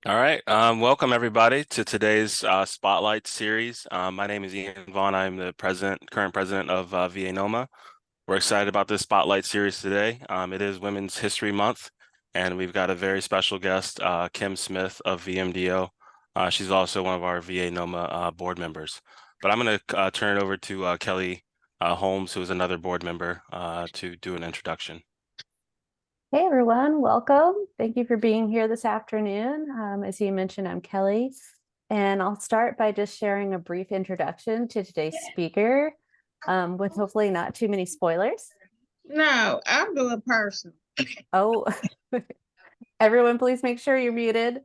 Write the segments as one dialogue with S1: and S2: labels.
S1: All right. Welcome everybody to today's Spotlight series. My name is Ian Vaughn. I'm the current president of VANOMA. We're excited about this Spotlight series today. It is Women's History Month, and we've got a very special guest, Kim Smith of VMDO. She's also one of our VANOMA board members. But I'm going to turn it over to Kelly Holmes, who is another board member, to do an introduction.
S2: Hey everyone, welcome. Thank you for being here this afternoon. As you mentioned, I'm Kelly, and I'll start by just sharing a brief introduction to today's speaker, with hopefully not too many spoilers.
S3: No, I'm doing personal.
S2: Oh, everyone, please make sure you're muted.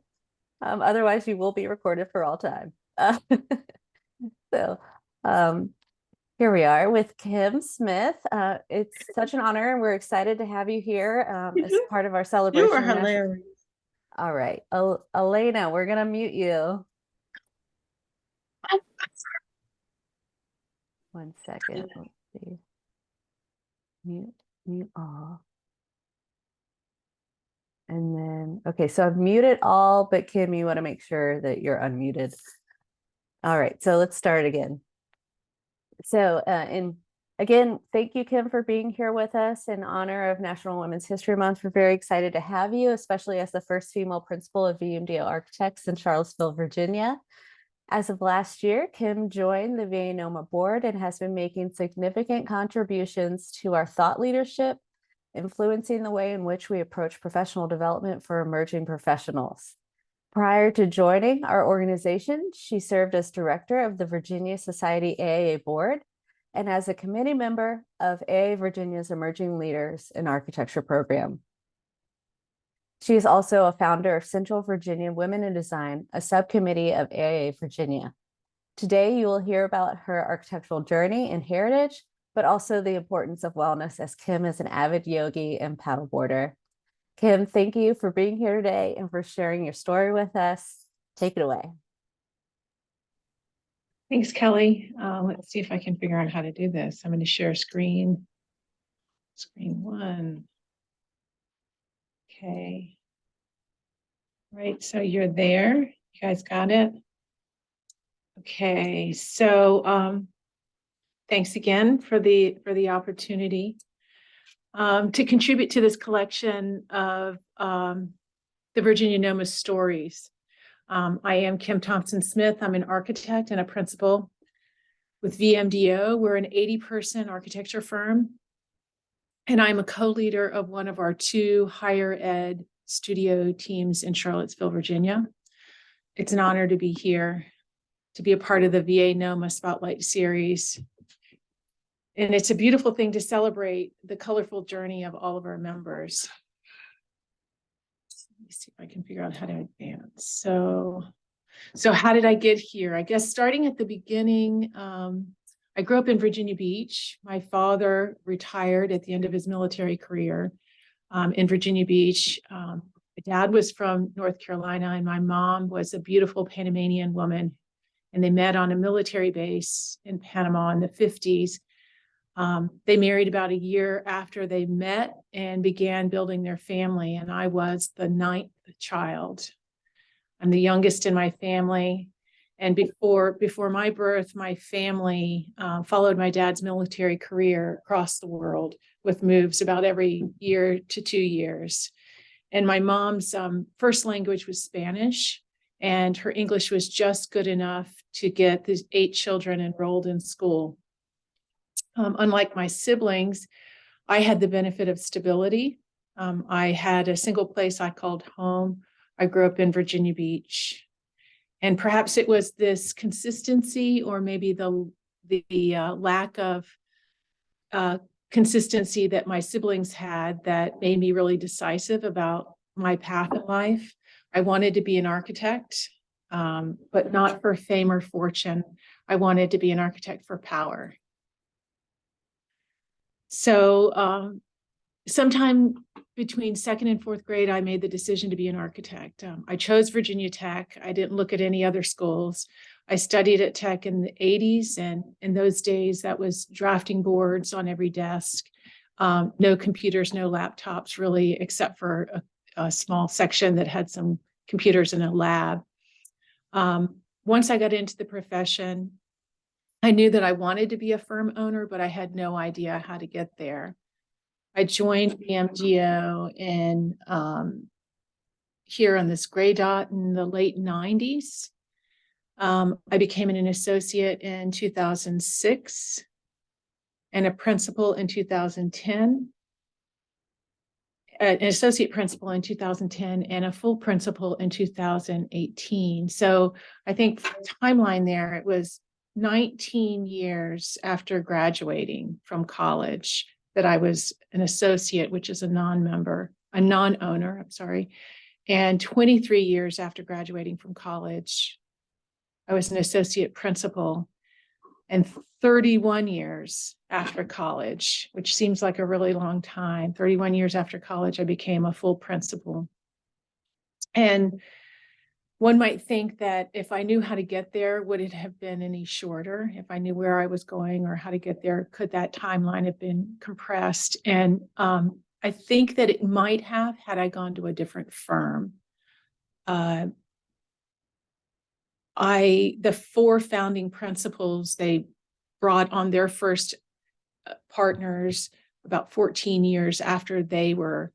S2: Otherwise, you will be recorded for all time. So, here we are with Kim Smith. It's such an honor, and we're excited to have you here as part of our celebration.
S3: You are hilarious.
S2: All right, Elena, we're gonna mute you. 1 second. Let's see. Mute all. And then, okay, so I've muted all, but Kim, you want to make sure that you're unmuted. All right, so let's start again. So, again, thank you, Kim, for being here with us in honor of National Women's History Month. We're very excited to have you, especially as the first female principal of VMDO Architects in Charlottesville, Virginia. As of last year, Kim joined the VANOMA board and has been making significant contributions to our thought leadership, influencing the way in which we approach professional development for emerging professionals. Prior to joining our organization, she served as director of the Virginia Society AAA board and as a committee member of AAA Virginia's Emerging Leaders in Architecture program. She is also a founder of Central Virginia Women in Design, a subcommittee of AAA Virginia. Today, you will hear about her architectural journey and heritage, but also the importance of wellness, as Kim is an avid yogi and paddleboarder. Kim, thank you for being here today and for sharing your story with us. Take it away.
S4: Thanks, Kelly. Let's see if I can figure out how to do this. I'm going to share screen. Screen one. Okay. Right, so you're there. You guys got it? Okay, so thanks again for the opportunity to contribute to this collection of the Virginia NOMA stories. I am Kim Thompson Smith. I'm an architect and a principal with VMDO. We're an 80-person architecture firm, and I'm a co-leader of one of our 2 higher ed studio teams in Charlottesville, Virginia. It's an honor to be here, to be a part of the VANOMA Spotlight series. And it's a beautiful thing to celebrate the colorful journey of all of our members. Let me see if I can figure out how to advance. So how did I get here? I guess starting at the beginning, I grew up in Virginia Beach. My father retired at the end of his military career in Virginia Beach. My dad was from North Carolina, and my mom was a beautiful Panamanian woman. And they met on a military base in Panama in the 50s. They married about a year after they met and began building their family. And I was the 9th child. I'm the youngest in my family. And before my birth, my family followed my dad's military career across the world with moves about every year to 2 years. And my mom's first language was Spanish, and her English was just good enough to get the 8 children enrolled in school. Unlike my siblings, I had the benefit of stability. I had a single place I called home. I grew up in Virginia Beach. And perhaps it was this consistency, or maybe the lack of consistency that my siblings had, that made me really decisive about my path in life. I wanted to be an architect, but not for fame or fortune. I wanted to be an architect for power. So sometime between 2nd and 4th grade, I made the decision to be an architect. I chose Virginia Tech. I didn't look at any other schools. I studied at Tech in the 80s, and in those days, that was drafting boards on every desk. No computers, no laptops, really, except for a small section that had some computers in a lab. Once I got into the profession, I knew that I wanted to be a firm owner, but I had no idea how to get there. I joined VMDO in here on this gray dot in the late 90s. I became an associate in 2006 and a principal in 2010, an associate principal in 2010 and a full principal in 2018. So I think for the timeline there, it was 19 years after graduating from college that I was an associate, which is a non-owner, I'm sorry. And 23 years after graduating from college, I was an associate principal, and 31 years after college, which seems like a really long time, 31 years after college, I became a full principal. And one might think that if I knew how to get there, would it have been any shorter? If I knew where I was going or how to get there, could that timeline have been compressed? And I think that it might have had I gone to a different firm. The 4 founding principals, they brought on their first partners about 14 years after they were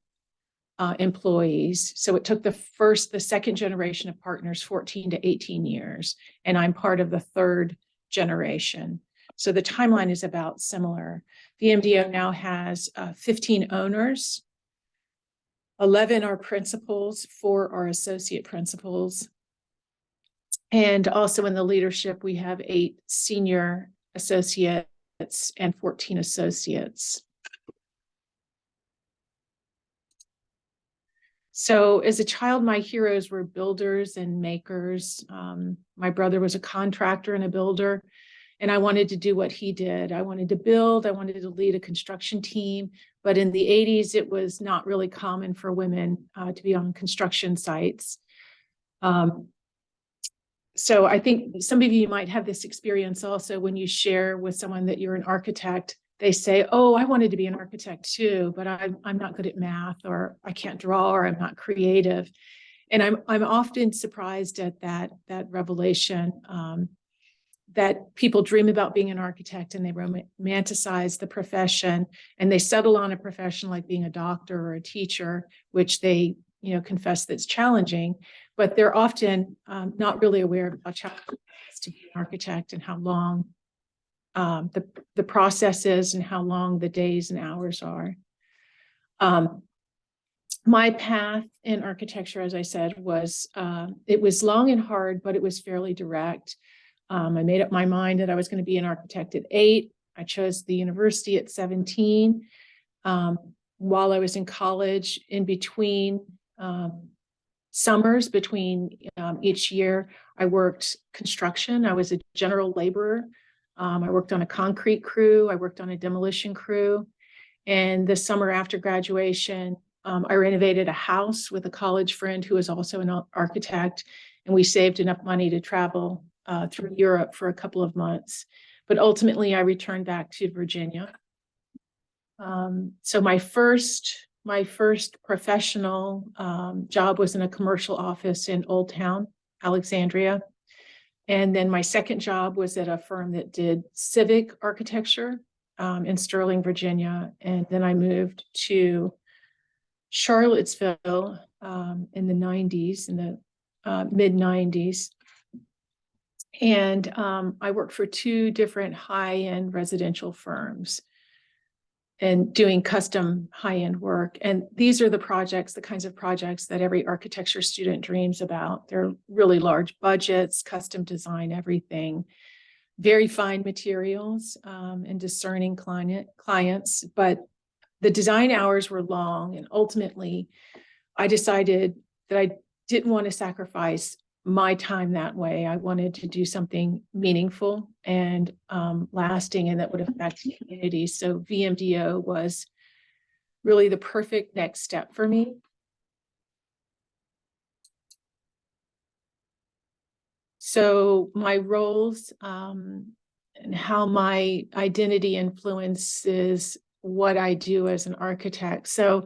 S4: employees. So it took the second generation of partners 14 to 18 years, and I'm part of the 3rd generation. So the timeline is about similar. VMDO now has 15 owners, 11 are principals, 4 are associate principals. And also in the leadership, we have 8 senior associates and 14 associates. So as a child, my heroes were builders and makers. My brother was a contractor and a builder, and I wanted to do what he did. I wanted to build, I wanted to lead a construction team, but in the 80s, it was not really common for women to be on construction sites. So I think some of you might have this experience also when you share with someone that you're an architect. They say, oh, I wanted to be an architect too, but I'm not good at math, or I can't draw, or I'm not creative. And I'm often surprised at that revelation, that people dream about being an architect and they romanticize the profession, and they settle on a profession like being a doctor or a teacher, which they confess that's challenging, but they're often not really aware of how challenging it is to be an architect and how long the process is and how long the days and hours are. My path in architecture, as I said, was it was long and hard, but it was fairly direct. I made up my mind that I was going to be an architect at 8. I chose the university at 17. While I was in college, in between summers between each year, I worked construction. I was a general laborer. I worked on a concrete crew. I worked on a demolition crew. And the summer after graduation, I renovated a house with a college friend who was also an architect, and we saved enough money to travel through Europe for a couple of months. But ultimately, I returned back to Virginia. So my first professional job was in a commercial office in Old Town, Alexandria. And then my second job was at a firm that did civic architecture in Sterling, Virginia. And then I moved to Charlottesville in the 90s, in the mid 90s. And I worked for 2 different high-end residential firms and doing custom high-end work. And these are the kinds of projects that every architecture student dreams about. They're really large budgets, custom design, everything, very fine materials, and discerning clients. But the design hours were long, and ultimately I decided that I didn't want to sacrifice my time that way. I wanted to do something meaningful and lasting, and that would affect the community. So VMDO was really the perfect next step for me. So my roles and how my identity influences what I do as an architect. So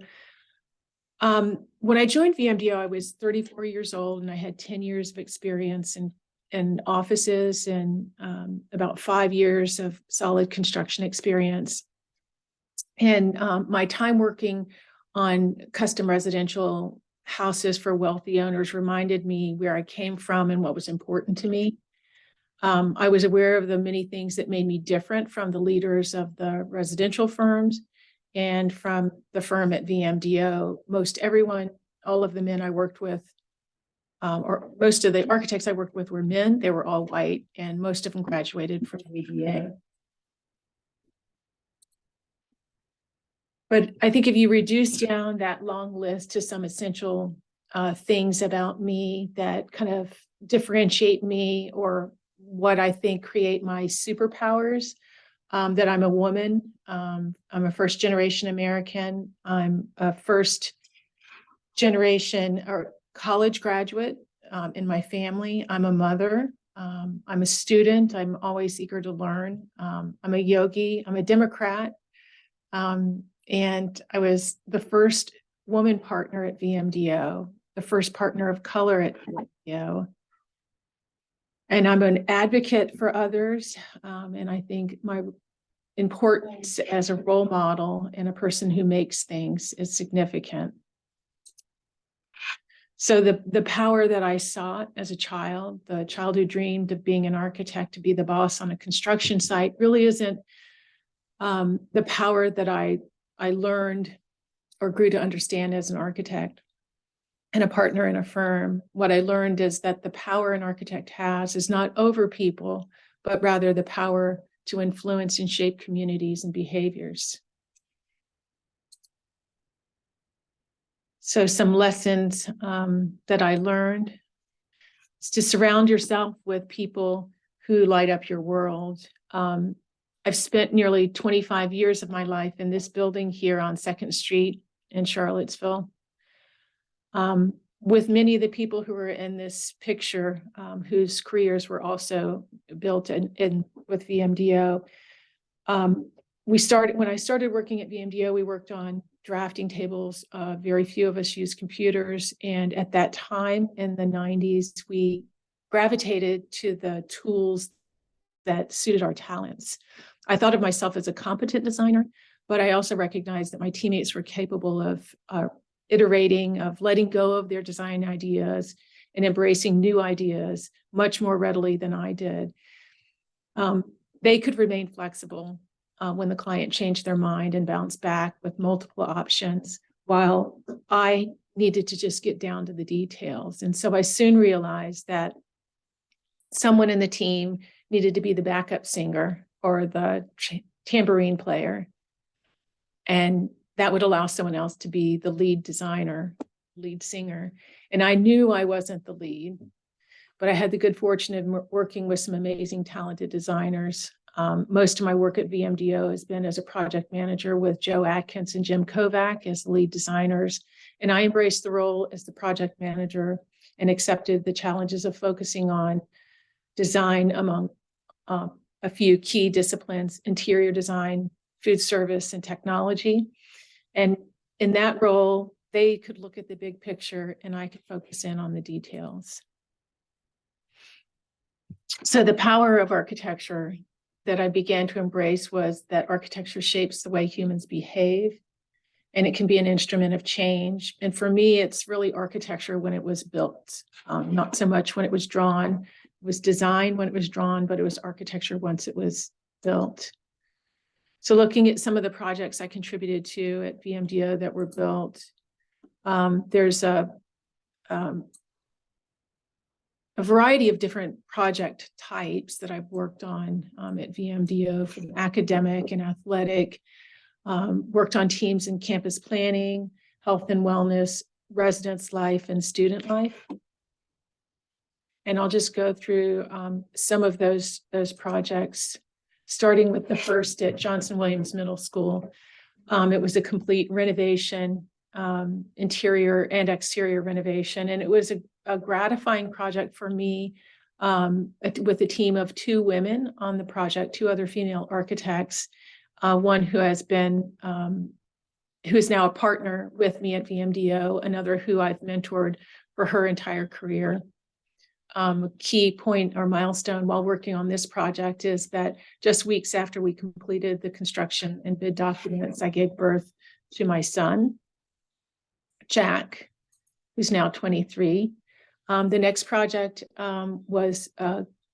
S4: When I joined VMDO, I was 34 years old and I had 10 years of experience in offices and about 5 years of solid construction experience. And my time working on custom residential houses for wealthy owners reminded me where I came from and what was important to me. I was aware of the many things that made me different from the leaders of the residential firms and from the firm at VMDO. Most everyone, all of the men I worked with, or most of the architects I worked with were men. They were all white, and most of them graduated from ABA. But I think if you reduce down that long list to some essential things about me that kind of differentiate me, or what I think create my superpowers, that I'm a woman, I'm a first generation American, I'm a first generation or college graduate in my family, I'm a mother, I'm a student, I'm always eager to learn, I'm a yogi, I'm a Democrat, and I was the first woman partner at VMDO, the first partner of color at VMDO. And I'm an advocate for others. And I think my importance as a role model and a person who makes things is significant. So the power that I sought as a child, the child who dreamed of being an architect, to be the boss on a construction site, really isn't the power that I learned or grew to understand as an architect and a partner in a firm. What I learned is that the power an architect has is not over people, but rather the power to influence and shape communities and behaviors. So some lessons that I learned is to surround yourself with people who light up your world. I've spent nearly 25 years of my life in this building here on 2nd Street in Charlottesville, with many of the people who are in this picture, whose careers were also built in with VMDO. When I started working at VMDO, we worked on drafting tables. Very few of us used computers. And at that time in the 90s, we gravitated to the tools that suited our talents. I thought of myself as a competent designer, but I also recognized that my teammates were capable of iterating, of letting go of their design ideas and embracing new ideas much more readily than I did. They could remain flexible when the client changed their mind and bounce back with multiple options, while I needed to just get down to the details. And so I soon realized that someone in the team needed to be the backup singer or the tambourine player. And that would allow someone else to be the lead designer, lead singer. And I knew I wasn't the lead, but I had the good fortune of working with some amazing, talented designers. Most of my work at VMDO has been as a project manager with Joe Atkins and Jim Kovac as lead designers. And I embraced the role as the project manager and accepted the challenges of focusing on design among a few key disciplines: interior design, food service, and technology. And in that role, they could look at the big picture and I could focus in on the details. So the power of architecture that I began to embrace was that architecture shapes the way humans behave, and it can be an instrument of change. And for me, it's really architecture when it was built, not so much when it was drawn. It was design when it was drawn, but it was architecture once it was built. So looking at some of the projects I contributed to at VMDO that were built, there's a variety of different project types that I've worked on at VMDO, from academic and athletic, worked on teams in campus planning, health and wellness, residence life, and student life. And I'll just go through some of those projects, starting with the first at Johnson Williams Middle School. It was a complete renovation, interior and exterior renovation. And it was a gratifying project for me, with a team of 2 women on the project, 2 other female architects, one who has been who's now a partner with me at VMDO, another who I've mentored for her entire career. A key point or milestone while working on this project is that just weeks after we completed the construction and bid documents, I gave birth to my son, Jack, who's now 23. The next project was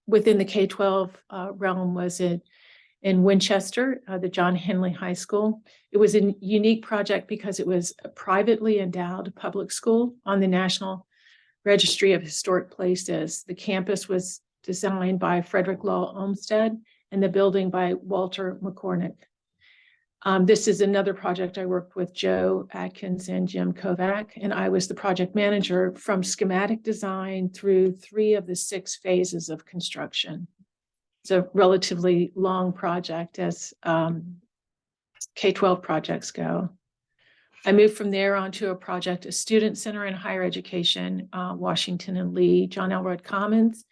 S4: within the K-12 realm, was in Winchester, the John Henley High School. It was a unique project because it was a privately endowed public school on the National Registry of Historic Places. The campus was designed by Frederick Law Olmsted and the building by Walter McCormick. This is another project I worked with Joe Atkins and Jim Kovac, and I was the project manager from schematic design through 3 of the 6 phases of construction. It's a relatively long project as K-12 projects go. I moved from there onto a project, a student center in higher education, Washington and Lee, John Elrod Commons.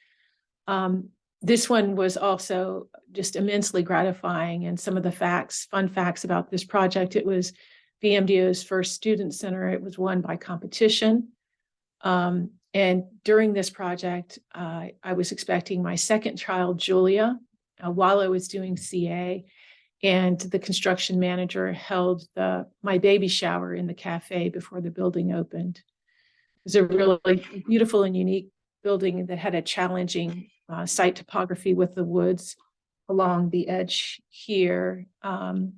S4: This one was also just immensely gratifying, and some of the fun facts about this project, it was VMDO's first student center. It was won by competition. And during this project, I was expecting my second child, Julia, while I was doing CA, and the construction manager held my baby shower in the cafe before the building opened. It was a really beautiful and unique building that had a challenging site topography with the woods along the edge here, and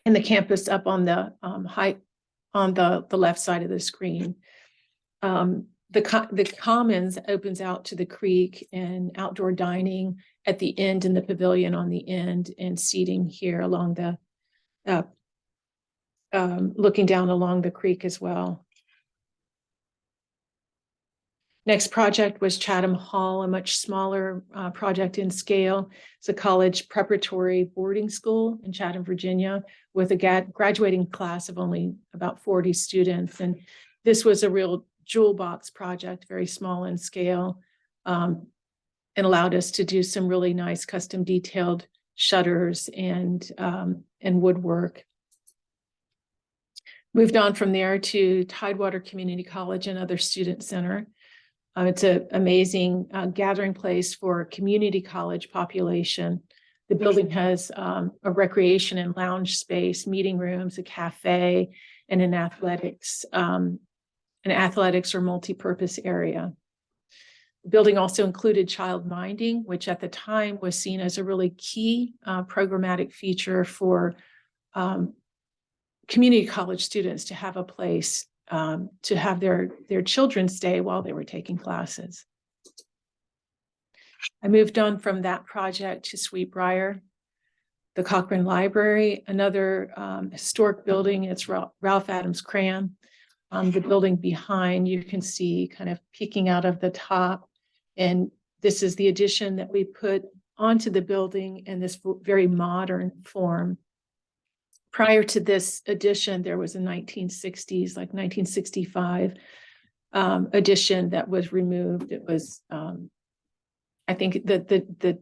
S4: the campus up on the the left side of the screen. The commons opens out to the creek and outdoor dining at the end, and the pavilion on the end, and seating here along the looking down along the creek as well. Next project was Chatham Hall, a much smaller project in scale. It's a college preparatory boarding school in Chatham, Virginia, with a graduating class of only about 40 students. And this was a real jewel box project, very small in scale, and allowed us to do some really nice custom detailed shutters and woodwork. Moved on from there to Tidewater Community College, another student center. It's an amazing gathering place for a community college population. The building has a recreation and lounge space, meeting rooms, a cafe, and an athletics or multi-purpose area. The building also included child minding, which at the time was seen as a really key programmatic feature for community college students to have a place to have their children stay while they were taking classes. I moved on from that project to Sweetbriar, the Cochrane Library, another historic building. It's Ralph Adams Cram. The building behind, you can see kind of peeking out of the top. And this is the addition that we put onto the building in this very modern form. Prior to this addition, there was a 1960s, like 1965 addition that was removed. It was, I think that the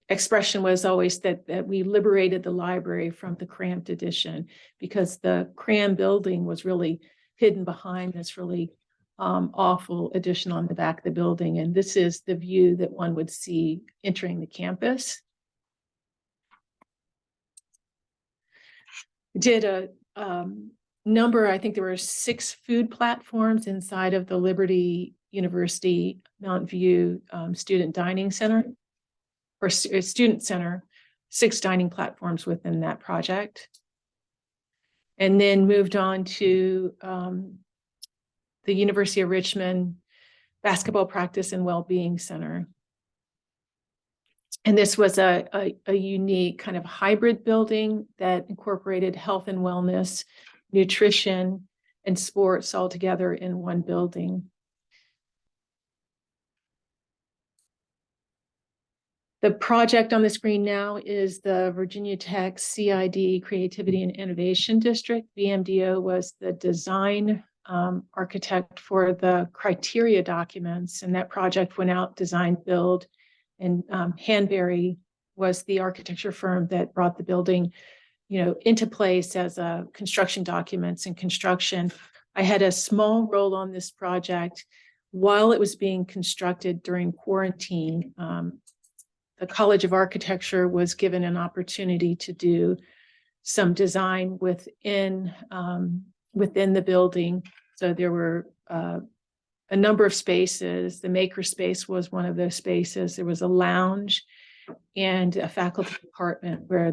S4: expression was always that we liberated the library from the cramped edition, because the Cram building was really hidden behind this really awful addition on the back of the building. And this is the view that one would see entering the campus. Did a number, I think there were 6 food platforms inside of the Liberty University Mount View Student Dining Center, or Student Center, 6 dining platforms within that project. And then moved on to the University of Richmond Basketball Practice and Wellbeing Center. And this was a unique kind of hybrid building that incorporated health and wellness, nutrition, and sports all together in one building. The project on the screen now is the Virginia Tech CID Creativity and Innovation District. VMDO was the design architect for the criteria documents, and that project went out, design, build, and Hanbury was the architecture firm that brought the building into place as construction documents and construction. I had a small role on this project while it was being constructed during quarantine. The College of Architecture was given an opportunity to do some design within the building. So there were a number of spaces. The maker space was one of those spaces. There was a lounge and a faculty department where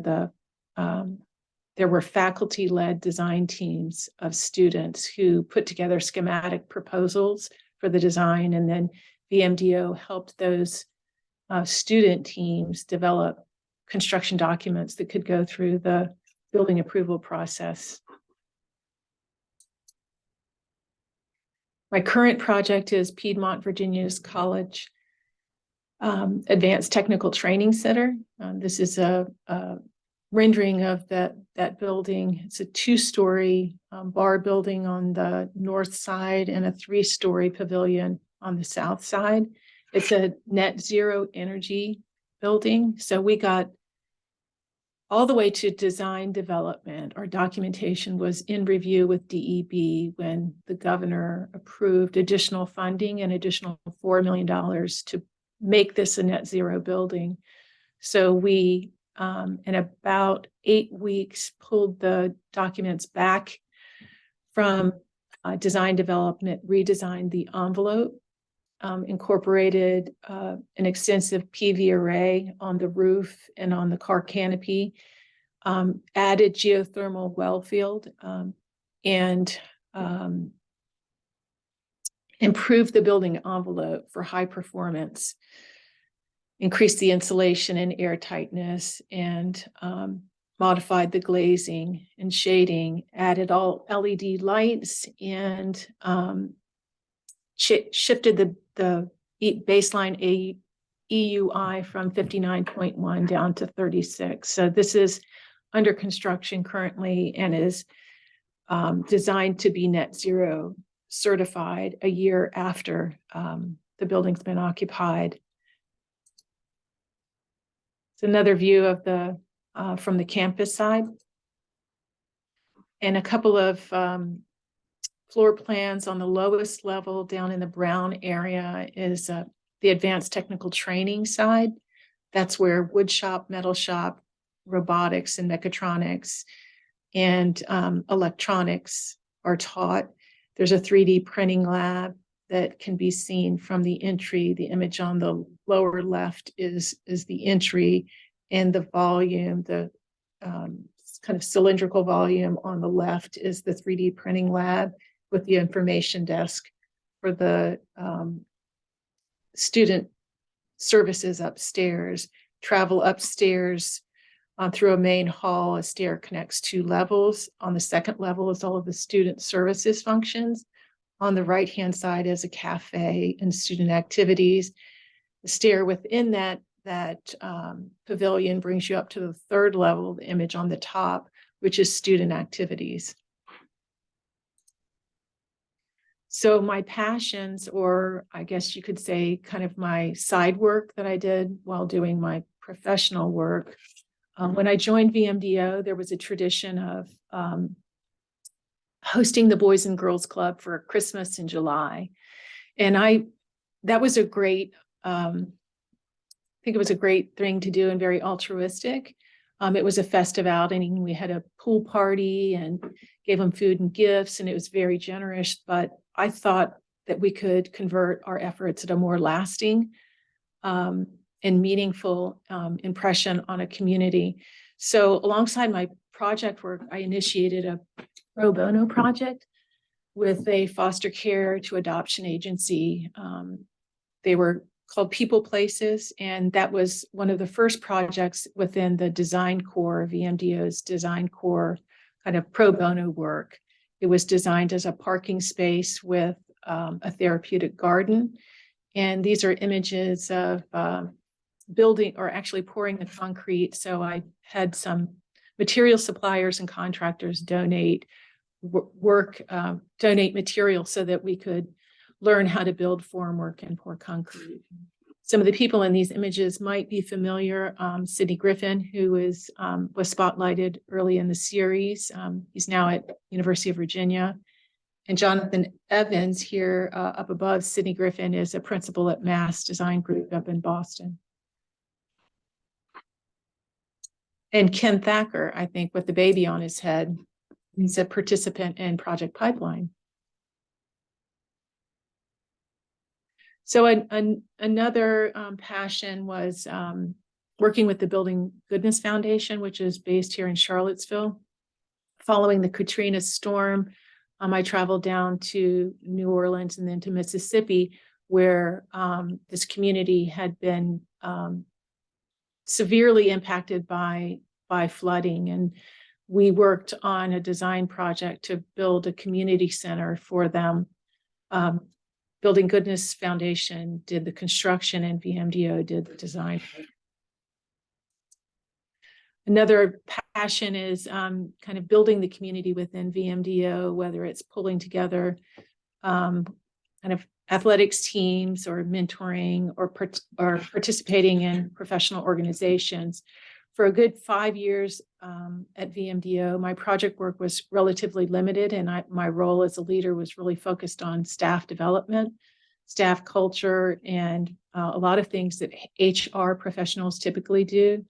S4: there were faculty-led design teams of students who put together schematic proposals for the design, and then VMDO helped those student teams develop construction documents that could go through the building approval process. My current project is Piedmont Virginia's College Advanced Technical Training Center. This is a rendering of that building. It's a 2-story bar building on the north side and a 3-story pavilion on the south side. It's a net zero energy building. So we got all the way to design development. Our documentation was in review with DEB when the governor approved additional funding and additional $4 million to make this a net zero building. So we, in about 8 weeks, pulled the documents back from design development, redesigned the envelope, incorporated an extensive PV array on the roof and on the car canopy, added geothermal well field, and improved the building envelope for high performance, increased the insulation and air tightness, and modified the glazing and shading, added all LED lights, and shifted the baseline EUI from 59.1 down to 36. So this is under construction currently and is designed to be net zero certified a year after the building's been occupied. It's another view of the from the campus side, and a couple of floor plans. On the lowest level down in the brown area is the advanced technical training side. That's where wood shop, metal shop, robotics and mechatronics and electronics are taught. There's a 3D printing lab that can be seen from the entry. The image on the lower left is the entry, and the volume, the kind of cylindrical volume on the left is the 3D printing lab with the information desk for the student services upstairs. Travel upstairs through a main hall. A stair connects 2 levels. On the second level is all of the student services functions. On the right-hand side is a cafe and student activities. The stair within that pavilion brings you up to the 3rd level, the image on the top, which is student activities. So my passions, or I guess you could say kind of my side work that I did while doing my professional work. When I joined VMDO, there was a tradition of hosting the Boys and Girls Club for Christmas in July. And that was a great, I think it was a great thing to do and very altruistic. It was a festive outing. We had a pool party and gave them food and gifts, and it was very generous. But I thought that we could convert our efforts at a more lasting and meaningful impression on a community. So alongside my project work, I initiated a pro bono project with a foster care to adoption agency. They were called People Places, and that was one of the first projects within the design core, VMDO's design core kind of pro bono work. It was designed as a parking space with a therapeutic garden. And these are images of building, or actually pouring the concrete. So I had some material suppliers and contractors donate material so that we could learn how to build formwork and pour concrete. Some of the people in these images might be familiar. Sydney Griffin, who was spotlighted early in the series. He's now at University of Virginia. And Jonathan Evans here up above, Sydney Griffin is a principal at Mass Design Group up in Boston. And Ken Thacker, I think, with the baby on his head, he's a participant in Project Pipeline. So another passion was working with the Building Goodness Foundation, which is based here in Charlottesville. Following the Katrina storm, I traveled down to New Orleans and then to Mississippi, where this community had been severely impacted by flooding. And we worked on a design project to build a community center for them. Building Goodness Foundation did the construction and VMDO did the design. Another passion is kind of building the community within VMDO, whether it's pulling together kind of athletics teams or mentoring or participating in professional organizations. For a good 5 years at VMDO, my project work was relatively limited, and my role as a leader was really focused on staff development, staff culture, and a lot of things that HR professionals typically do.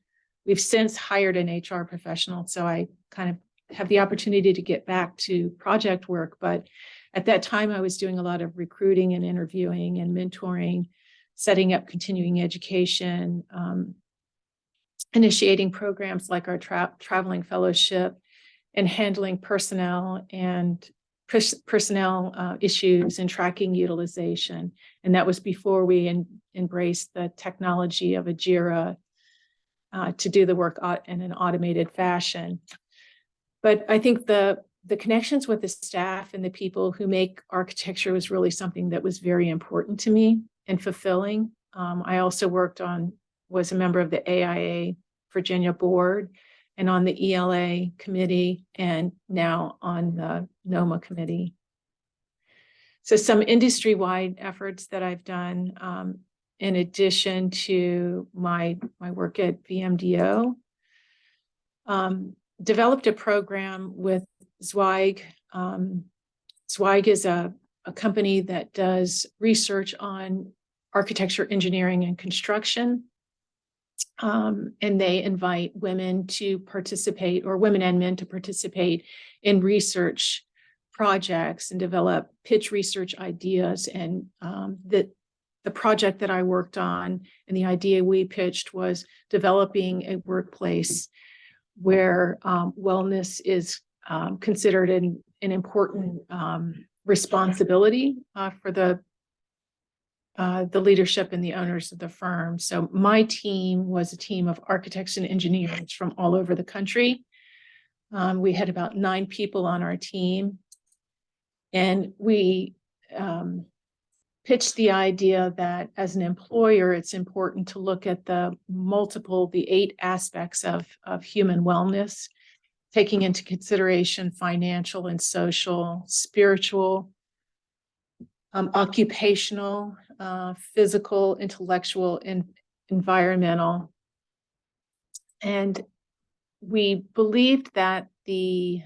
S4: We've since hired an HR professional, so I kind of have the opportunity to get back to project work. But at that time, I was doing a lot of recruiting and interviewing and mentoring, setting up continuing education, initiating programs like our traveling fellowship, and handling personnel issues and tracking utilization. And that was before we embraced the technology of a JIRA to do the work in an automated fashion. But I think the connections with the staff and the people who make architecture was really something that was very important to me and fulfilling. I also was a member of the AIA Virginia board and on the ELA committee, and now on the NOMA committee. So some industry-wide efforts that I've done in addition to my work at VMDO, developed a program with Zweig. Zweig is a company that does research on architecture, engineering, and construction. And they invite women to participate, or women and men to participate in research projects and develop pitch research ideas. And the project that I worked on and the idea we pitched was developing a workplace where wellness is considered an important responsibility for the leadership and the owners of the firm. So my team was a team of architects and engineers from all over the country. We had about 9 people on our team, and we pitched the idea that as an employer, it's important to look at the 8 aspects of human wellness, taking into consideration financial and social, spiritual, occupational, physical, intellectual, and environmental. And we believed that the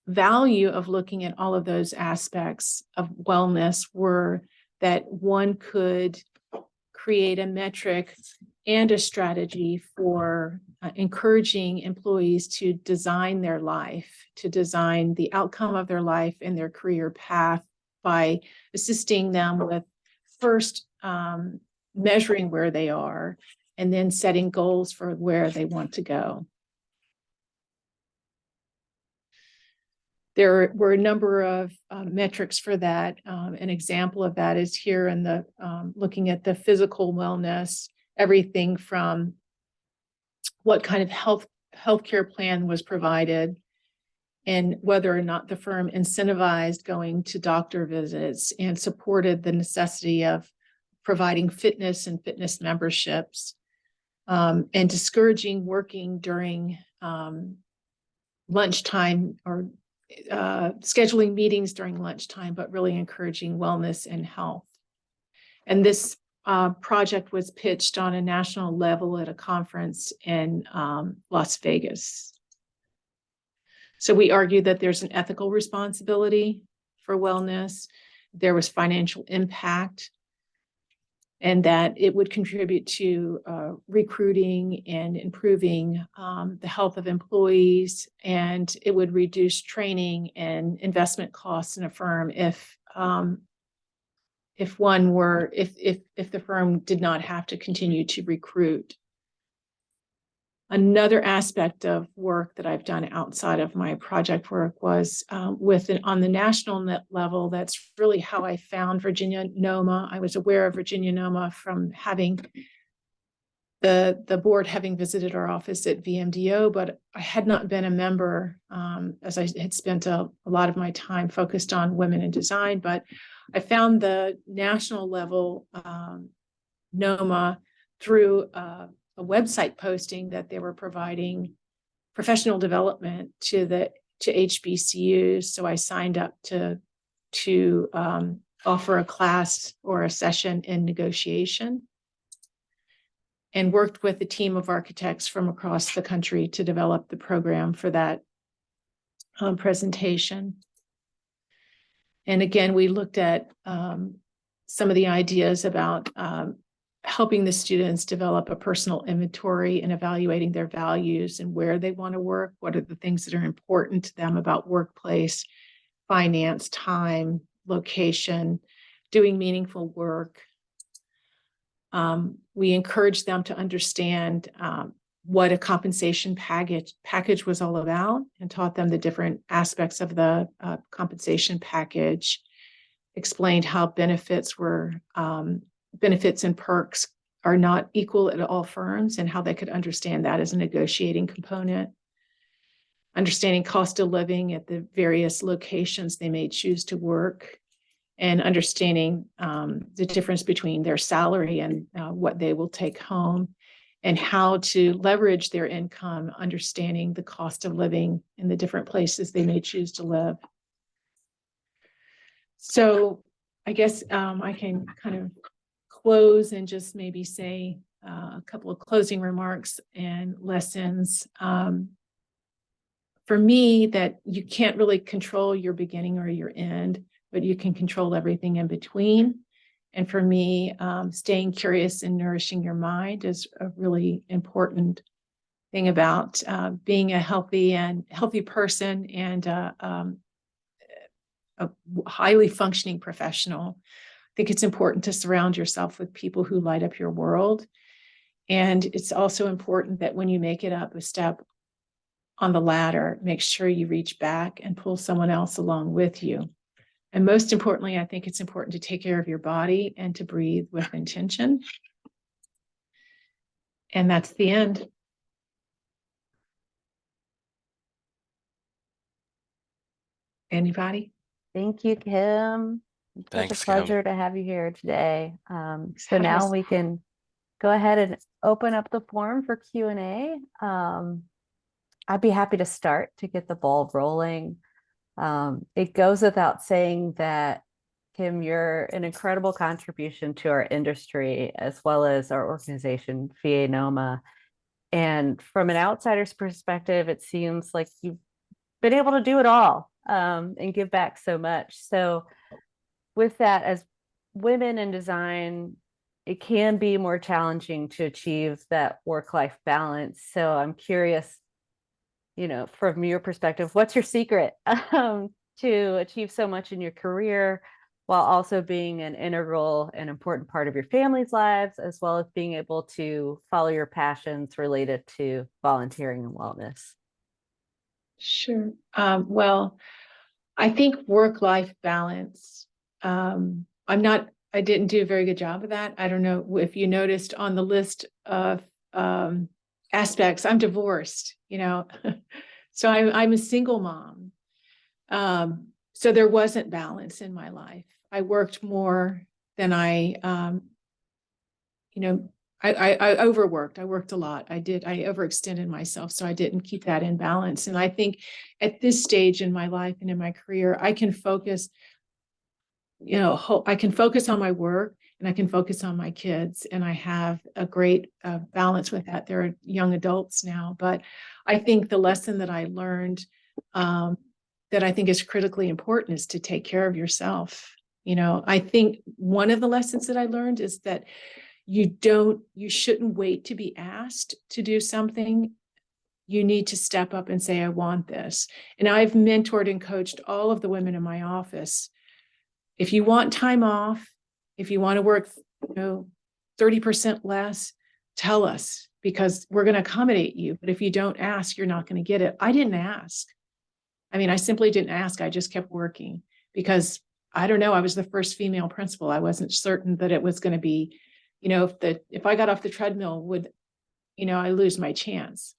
S4: value of looking at all of those aspects of wellness were that one could create a metric and a strategy for encouraging employees to design their life, to design the outcome of their life and their career path by assisting them with first measuring where they are and then setting goals for where they want to go. There were a number of metrics for that. An example of that is here in the looking at the physical wellness, everything from what kind of healthcare plan was provided and whether or not the firm incentivized going to doctor visits and supported the necessity of providing fitness and fitness memberships, and discouraging working during lunchtime or scheduling meetings during lunchtime, but really encouraging wellness and health. And this project was pitched on a national level at a conference in Las Vegas. So we argued that there's an ethical responsibility for wellness, there was financial impact, and that it would contribute to recruiting and improving the health of employees, and it would reduce training and investment costs in a firm if the firm did not have to continue to recruit. Another aspect of work that I've done outside of my project work was on the national level. That's really how I found Virginia NOMA. I was aware of Virginia NOMA from having the board having visited our office at VMDO, but I had not been a member, as I had spent a lot of my time focused on women in design. But I found the national level NOMA through a website posting that they were providing professional development to HBCUs. So I signed up to offer a class or a session in negotiation, and worked with a team of architects from across the country to develop the program for that presentation. And again, we looked at some of the ideas about helping the students develop a personal inventory and evaluating their values and where they want to work. What are the things that are important to them about workplace, finance, time, location, doing meaningful work. We encouraged them to understand what a compensation package was all about, and taught them the different aspects of the compensation package, explained how benefits and perks are not equal at all firms, and how they could understand that as a negotiating component, understanding cost of living at the various locations they may choose to work, and understanding the difference between their salary and what they will take home, and how to leverage their income, understanding the cost of living in the different places they may choose to live. So I guess I can kind of close and just maybe say a couple of closing remarks and lessons. For me, that you can't really control your beginning or your end, but you can control everything in between. And for me, staying curious and nourishing your mind is a really important thing about being a healthy person and a highly functioning professional. I think it's important to surround yourself with people who light up your world. And it's also important that when you make it up a step on the ladder, make sure you reach back and pull someone else along with you. And most importantly, I think it's important to take care of your body and to breathe with intention. And that's the end. Anybody?
S2: Thank you, Kim. It's
S1: Thanks,
S2: such a pleasure
S1: Kim.
S2: to have you here today. So now we can go ahead and open up the forum for Q&A. I'd be happy to start to get the ball rolling. It goes without saying that, Kim, you're an incredible contribution to our industry as well as our organization, VANOMA. And from an outsider's perspective, it seems like you've been able to do it all and give back so much. So with that, as women in design, it can be more challenging to achieve that work-life balance. So I'm curious, from your perspective, what's your secret to achieve so much in your career while also being an integral and important part of your family's lives, as well as being able to follow your passions related to volunteering and wellness?
S4: Sure. Well, I think work-life balance, I didn't do a very good job of that. I don't know if you noticed on the list of aspects, I'm divorced, so I'm a single mom. So there wasn't balance in my life. I worked more than I overworked. I worked a lot. I overextended myself, so I didn't keep that in balance. And I think at this stage in my life and in my career, I can focus on my work and I can focus on my kids, and I have a great balance with that. They're young adults now, but I think the lesson that I learned that I think is critically important is to take care of yourself. I think one of the lessons that I learned is that you shouldn't wait to be asked to do something. You need to step up and say, I want this. And I've mentored and coached all of the women in my office. If you want time off, if you want to work, 30% less, tell us, because we're going to accommodate you. But if you don't ask, you're not going to get it. I didn't ask. I simply didn't ask. I just kept working because I don't know. I was the first female principal. I wasn't certain that it was going to be, if I got off the treadmill, would, I lose my chance.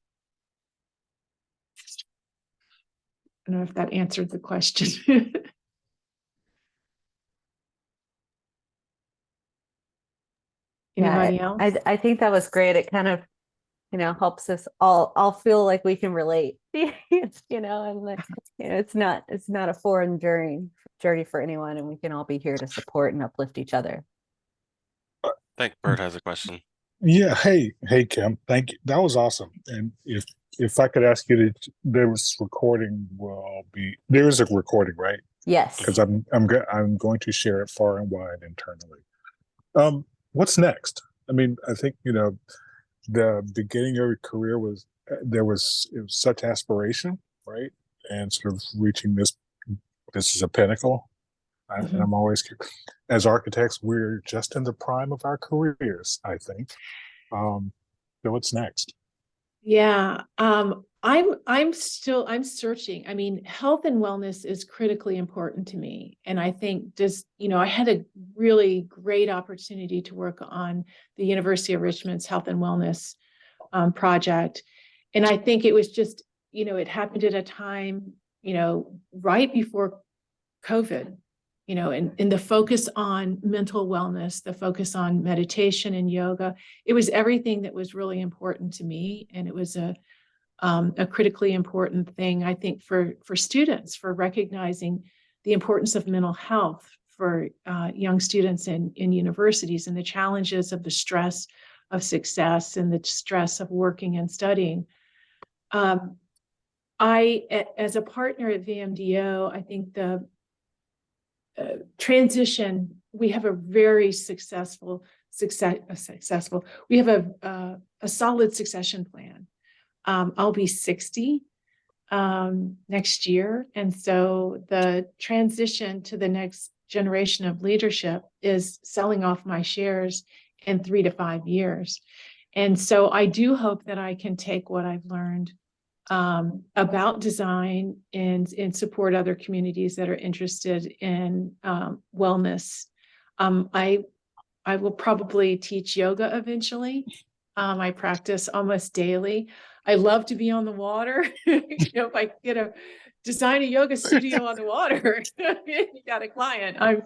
S4: I don't know if that answered the question. Anybody else?
S2: I think that was great. It kind of, helps us all feel like we can relate, and like, it's not a foreign journey for anyone, and we can all be here to support and uplift each other.
S1: I think Bert has a question.
S5: Yeah. Hey, Kim. Thank you. That was awesome. And if I could ask you to, there is a recording, right?
S2: Yes.
S5: Because I'm going to share it far and wide internally. What's next? I think the beginning of your career was such aspiration, right? And sort of reaching this is a pinnacle. And I'm always, as architects, we're just in the prime of our careers, I think. So what's next?
S4: Yeah. I'm searching. Health and wellness is critically important to me. And I think I had a really great opportunity to work on the University of Richmond's health and wellness project. And I think it was just, it happened at a time, right before COVID, and the focus on mental wellness, the focus on meditation and yoga, it was everything that was really important to me. And it was a critically important thing, I think, for students, for recognizing the importance of mental health for young students in universities, and the challenges of the stress of success and the stress of working and studying. As a partner at VMDO, I think the transition, we have a very we have a solid succession plan. I'll be 60 next year. And so the transition to the next generation of leadership is selling off my shares in 3 to 5 years. And so I do hope that I can take what I've learned about design and support other communities that are interested in wellness. I will probably teach yoga eventually. I practice almost daily. I love to be on the water. If I design a yoga studio on the water, you got a client. I'm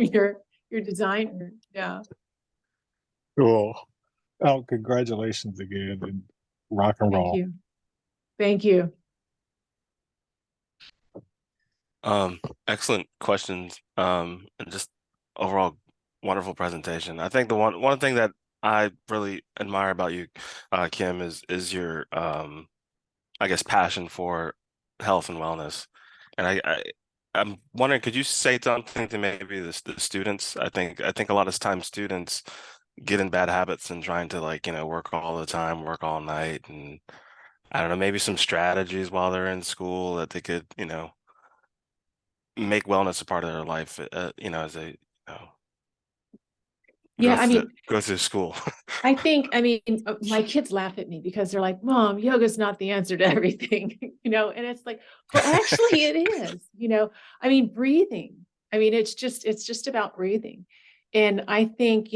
S4: your designer. Yeah.
S5: Cool. Oh, congratulations again, and rock and roll.
S4: Thank you.
S1: Excellent questions. And just overall wonderful presentation. I think the one thing that I really admire about you, Kim, is your I guess passion for health and wellness. And I'm wondering, could you say something to maybe the students? I think a lot of times students get in bad habits and trying to work all the time, work all night, and I don't know, maybe some strategies while they're in school that they could, make wellness a part of their life, as they, go through school.
S4: I think, my kids laugh at me because they're like, Mom, yoga's not the answer to everything, and it's like, well, actually it is, breathing. It's just about breathing. And I think,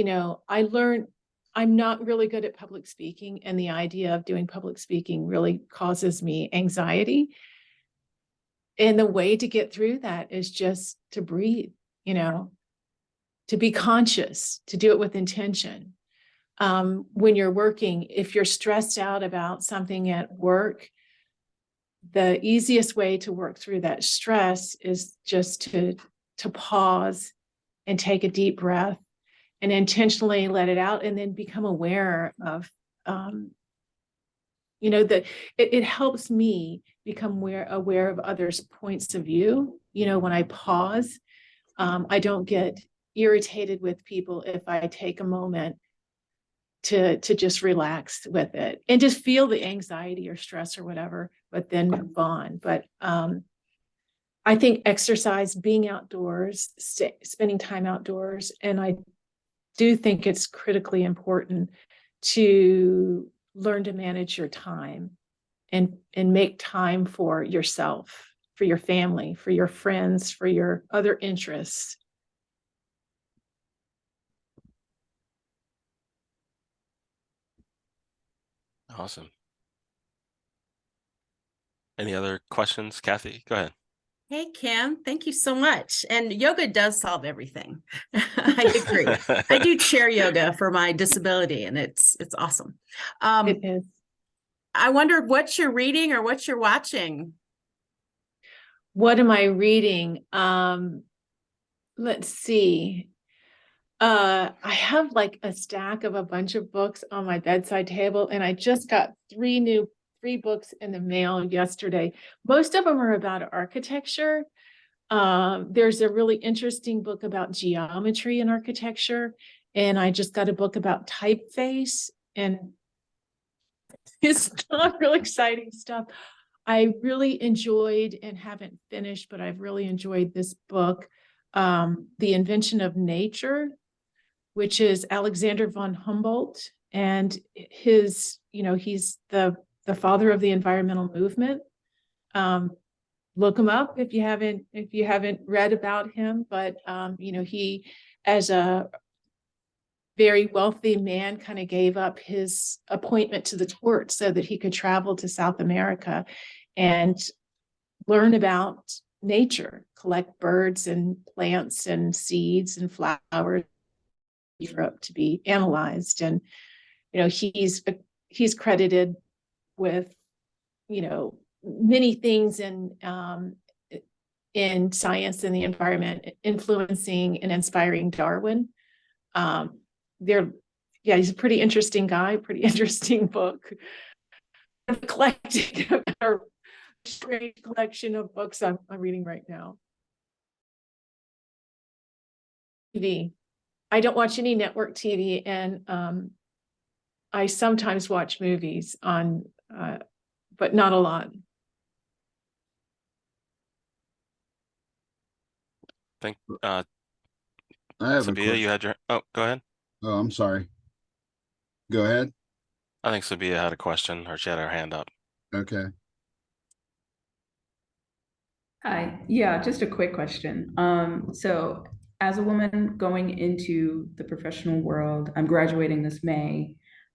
S4: I learned I'm not really good at public speaking, and the idea of doing public speaking really causes me anxiety. And the way to get through that is just to breathe, to be conscious, to do it with intention. When you're working, if you're stressed out about something at work, the easiest way to work through that stress is just to pause and take a deep breath and intentionally let it out, and then become aware of, that it helps me become aware of others' points of view. When I pause, I don't get irritated with people if I take a moment to just relax with it and just feel the anxiety or stress or whatever, but then move on. But I think exercise, being outdoors, spending time outdoors, and I do think it's critically important to learn to manage your time and make time for yourself, for your family, for your friends, for your other interests.
S1: Awesome. Any other questions, Kathy? Go ahead.
S6: Hey, Kim, thank you so much. And yoga does solve everything. I agree. I do chair yoga for my disability, and it's awesome.
S4: It is.
S6: I wondered what you're reading or what you're watching.
S4: What am I reading? Let's see. I have like a stack of a bunch of books on my bedside table, and I just got three books in the mail yesterday. Most of them are about architecture. There's a really interesting book about geometry in architecture, and I just got a book about typeface, and it's not real exciting stuff. I really enjoyed, and haven't finished, but I've really enjoyed this book, The Invention of Nature, which is Alexander von Humboldt, and he's the father of the environmental movement. Look him up if you haven't read about him, but he, as a very wealthy man, kind of gave up his appointment to the court so that he could travel to South America and learn about nature, collect birds and plants and seeds and flowers in Europe to be analyzed. And he's credited with many things in science and the environment, influencing and inspiring Darwin. He's a pretty interesting guy, pretty interesting book. Eclectic, or strange collection of books I'm reading right now. TV. I don't watch any network TV, and I sometimes watch movies on, but not a lot.
S1: Think
S7: I have a
S1: Sabia,
S7: question.
S1: you had your go ahead.
S7: Oh, I'm sorry. Go ahead.
S1: I think Sabia had a question, or she had her hand up.
S7: Okay.
S8: Hi. Yeah, just a quick question. So as a woman going into the professional world, I'm graduating this May.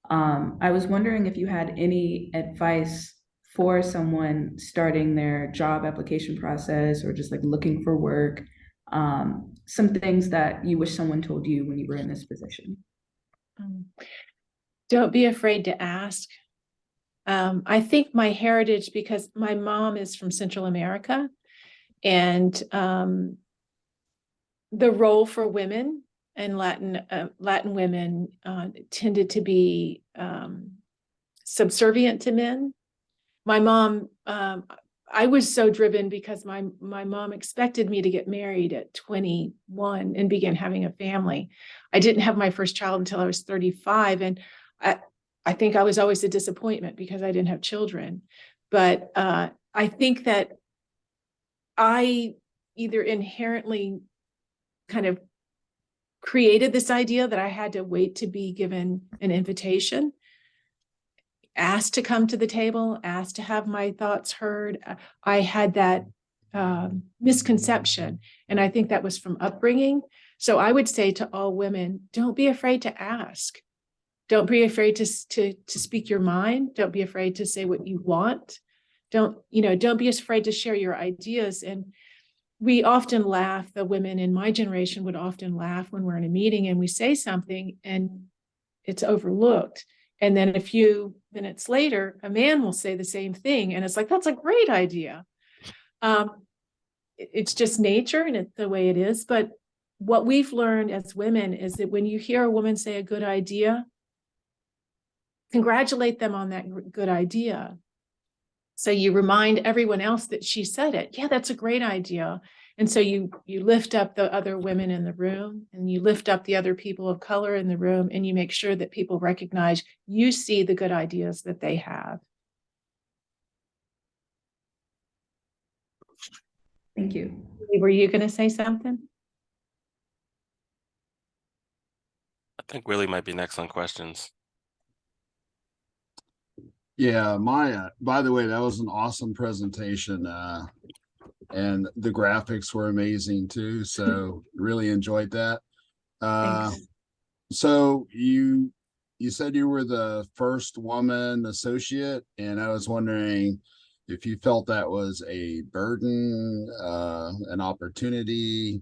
S8: I was wondering if you had any advice for someone starting their job application process or just like looking for work, some things that you wish someone told you when you were in this position.
S4: Don't be afraid to ask. I think my heritage, because my mom is from Central America, and the role for women and Latin women tended to be subservient to men. My mom, I was so driven because my mom expected me to get married at 21 and begin having a family. I didn't have my first child until I was 35, and I think I was always a disappointment because I didn't have children. But I think that I either inherently kind of created this idea that I had to wait to be given an invitation, asked to come to the table, asked to have my thoughts heard. I had that misconception, and I think that was from upbringing. So I would say to all women, don't be afraid to ask. Don't be afraid to speak your mind. Don't be afraid to say what you want. Don't be afraid to share your ideas. And we often laugh, the women in my generation would often laugh when we're in a meeting and we say something and it's overlooked. And then a few minutes later, a man will say the same thing. And it's like, that's a great idea. It's just nature and it's the way it is. But what we've learned as women is that when you hear a woman say a good idea, congratulate them on that good idea. So you remind everyone else that she said it. Yeah, that's a great idea. And so you lift up the other women in the room, and you lift up the other people of color in the room, and you make sure that people recognize you see the good ideas that they have.
S8: Thank you.
S4: Were you going to say something?
S1: I think Willie might be next on questions.
S7: Yeah, by the way, that was an awesome presentation. And the graphics were amazing too. So really enjoyed that.
S4: Thanks.
S7: So you said you were the first woman associate, and I was wondering if you felt that was a burden, an opportunity.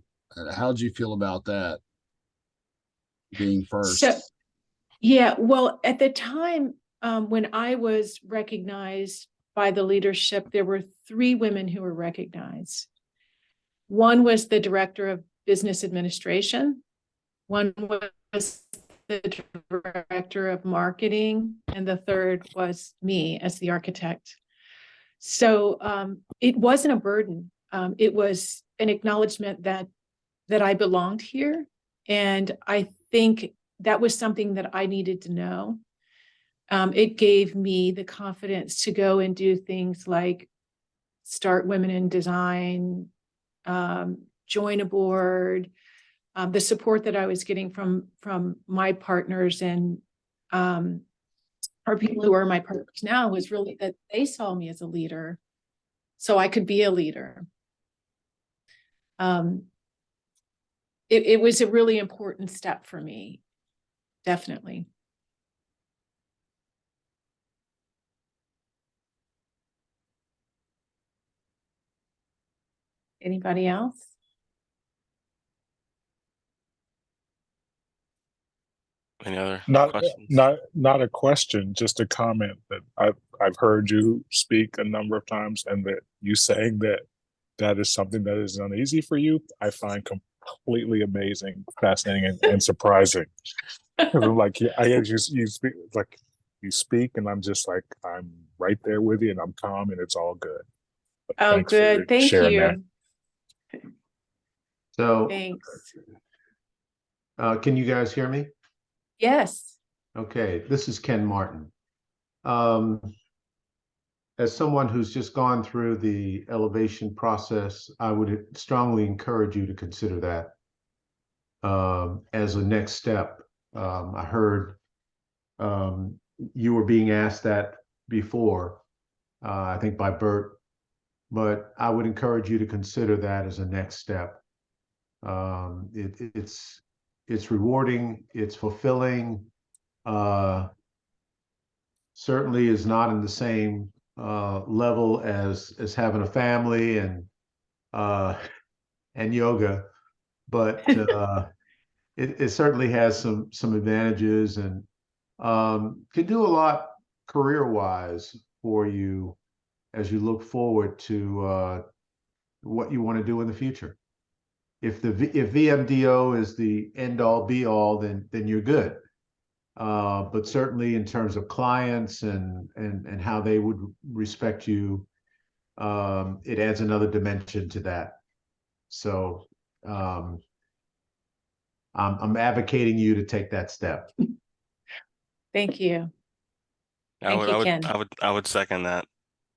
S7: How'd you feel about that, being first?
S4: So, yeah, well, at the time when I was recognized by the leadership, there were 3 women who were recognized. One was the director of business administration. One was the director of marketing, and the third was me as the architect. So it wasn't a burden. It was an acknowledgement that I belonged here. And I think that was something that I needed to know. It gave me the confidence to go and do things like start Women in Design, join a board. The support that I was getting from my partners and or people who are my partners now was really that they saw me as a leader, so I could be a leader. It was a really important step for me, definitely. Anybody else?
S1: Any other
S5: Not
S1: questions?
S5: not a question, just a comment that I've heard you speak a number of times, and that you saying that is something that is uneasy for you, I find completely amazing, fascinating, and surprising. I'm like, I hear you speak, like you speak, and I'm just like, I'm right there with you, and I'm calm, and it's all good. But
S4: Oh,
S5: thanks for
S4: good. Thank
S5: sharing that.
S4: you.
S9: So,
S4: Thanks.
S9: can you guys hear me?
S4: Yes.
S9: Okay, this is Ken Martin. As someone who's just gone through the elevation process, I would strongly encourage you to consider that as a next step. I heard you were being asked that before, I think by Bert, but I would encourage you to consider that as a next step. It's rewarding, it's fulfilling, certainly is not in the same level as having a family and yoga, but it certainly has some advantages, and can do a lot career-wise for you as you look forward to what you want to do in the future. If VMDO is the end all be all, then you're good. But certainly in terms of clients and how they would respect you, it adds another dimension to that. So I'm advocating you to take that step.
S4: Thank you.
S1: I
S4: Ken.
S1: would second that.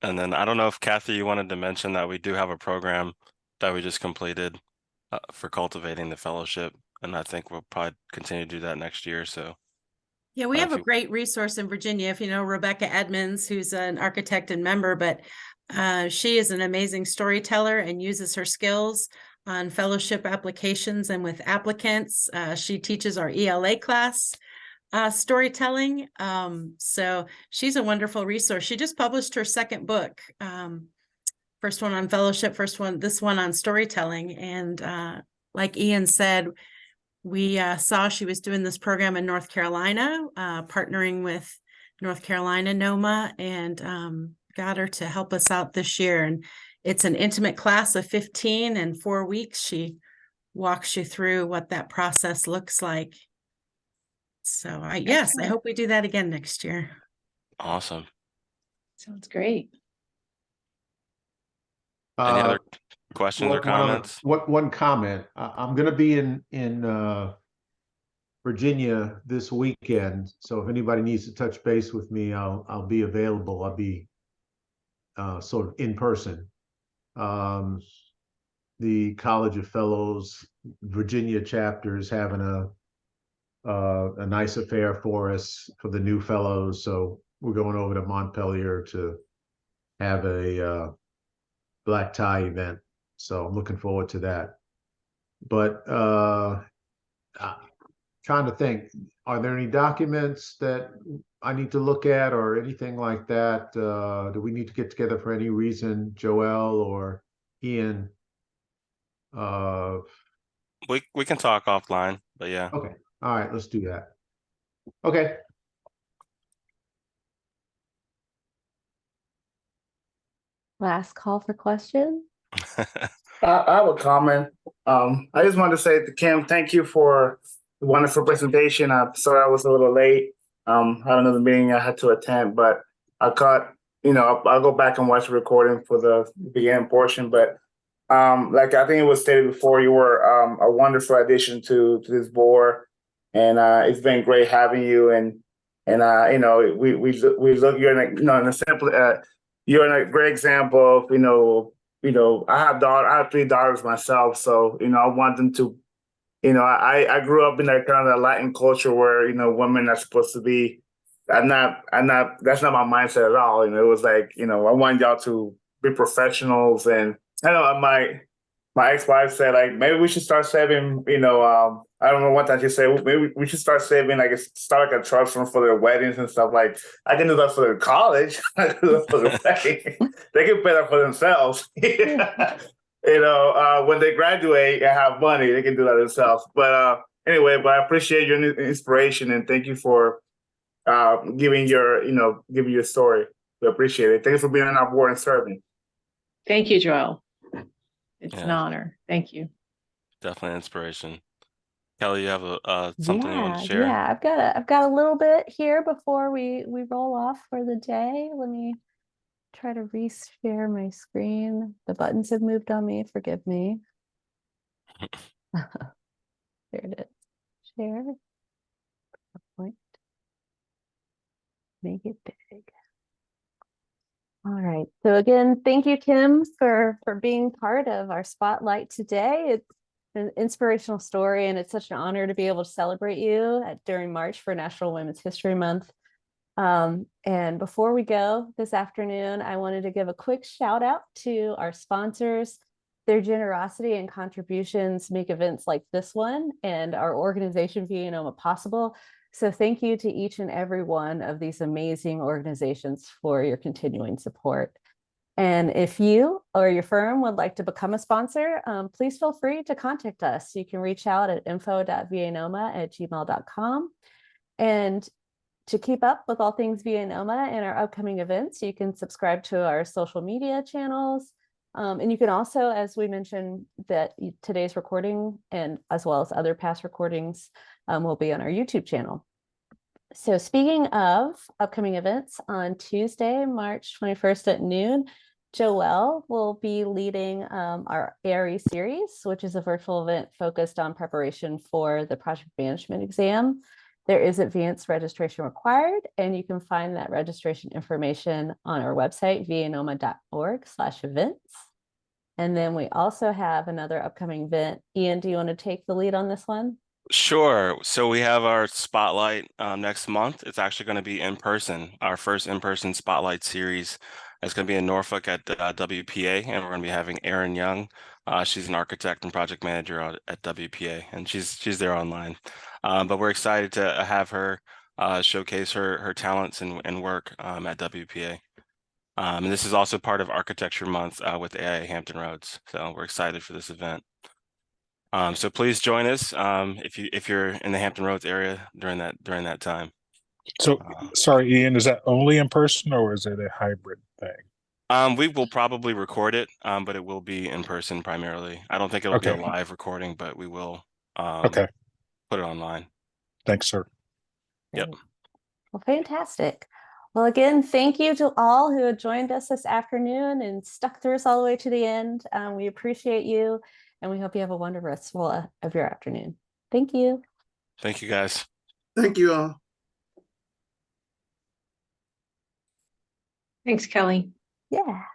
S1: And then I don't know if Kathy, you wanted to mention that we do have a program that we just completed for cultivating the fellowship, and I think we'll probably continue to do that next year. So
S6: Yeah, we have a great resource in Virginia. If you know Rebecca Edmonds, who's an architect and member, but she is an amazing storyteller and uses her skills on fellowship applications and with applicants. She teaches our ELA class, storytelling. So she's a wonderful resource. She just published her second book. First one on fellowship, this one on storytelling. And like Ian said, we saw she was doing this program in North Carolina, partnering with North Carolina NOMA, and got her to help us out this year. And it's an intimate class of 15 and 4 weeks. She walks you through what that process looks like. So yes, I hope we do that again next year.
S1: Awesome.
S4: Sounds great.
S1: Any other questions or comments?
S9: One comment. I'm going to be in Virginia this weekend, so if anybody needs to touch base with me, I'll be available. I'll be sort of in person. The College of Fellows Virginia chapter is having a nice affair for us for the new fellows, so we're going over to Montpelier to have a black tie event. So I'm looking forward to that. But trying to think, are there any documents that I need to look at or anything like that? Do we need to get together for any reason, Joel or Ian?
S1: We can talk offline, but yeah.
S9: Okay. All right, let's do that. Okay.
S2: Last call for questions.
S10: I have a comment. I just wanted to say to Kim, thank you for the wonderful presentation. I'm sorry I was a little late. I had another meeting I had to attend, but I caught, I'll go back and watch the recording for the beginning portion. But like I think it was stated before, you were a wonderful addition to this board, and it's been great having you. And we look, you're in a simple, you're a great example of I have 3 daughters myself, so I want them to, I grew up in that kind of Latin culture where women are supposed to be. I'm not. That's not my mindset at all. It was like I want y'all to be professionals, and I know my ex-wife said like maybe we should start saving. I don't know what that you say. Maybe we should start saving, start like a trust fund for their weddings and stuff. Like I can do that for their college. I can do that for their wedding. They can pay that for themselves. When they graduate and have money, they can do that themselves. But anyway, I appreciate your inspiration and thank you for giving your story. We appreciate it. Thank you for being on our board and serving.
S4: Thank you, Joel. It's an honor. Thank you.
S1: Definitely inspiration. Kelly, you have something you want to share?
S2: Yeah, I've got a little bit here before we roll off for the day. Let me try to reshare my screen. The buttons have moved on me. Forgive me. There it is. Share. PowerPoint. Make it big. All right. So again, thank you, Kim, for being part of our spotlight today. It's an inspirational story, and it's such an honor to be able to celebrate you during March for National Women's History Month. And before we go this afternoon, I wanted to give a quick shout out to our sponsors. Their generosity and contributions make events like this one and our organization VANOMA possible. So thank you to each and every one of these amazing organizations for your continuing support. And if you or your firm would like to become a sponsor, please feel free to contact us. You can reach out at info.vanoma@gmail.com. And to keep up with all things VANOMA and our upcoming events, you can subscribe to our social media channels. And you can also, as we mentioned, that today's recording and as well as other past recordings will be on our YouTube channel. So speaking of upcoming events, on Tuesday, March 21st at noon, Joelle will be leading our ARE series, which is a virtual event focused on preparation for the project management exam. There is advanced registration required, and you can find that registration information on our website, vanoma.org/events. And then we also have another upcoming event. Ian, do you want to take the lead on this one?
S1: Sure. So we have our spotlight next month. It's actually going to be in person, our first in-person spotlight series. It's going to be in Norfolk at WPA, and we're going to be having Erin Young. She's an architect and project manager at WPA, and she's there online. But we're excited to have her showcase her talents and work at WPA. And this is also part of Architecture Month with AIA Hampton Roads. So we're excited for this event. So please join us if you're in the Hampton Roads area during that time.
S5: So, sorry, Ian, is that only in person or is it a hybrid thing?
S1: We will probably record it, but it will be in person primarily. I don't think it'll be a
S5: Okay.
S1: live recording, but we will
S5: Okay.
S1: put it online.
S5: Thanks, sir.
S1: Yep.
S2: Great. Well, fantastic. Well, again, thank you to all who have joined us this afternoon and stuck through us all the way to the end. We appreciate you, and we hope you have a wonderful rest of your afternoon. Thank you.
S1: Thank you, guys.
S10: Thank you all.
S4: Thanks, Kelly.
S2: Yeah.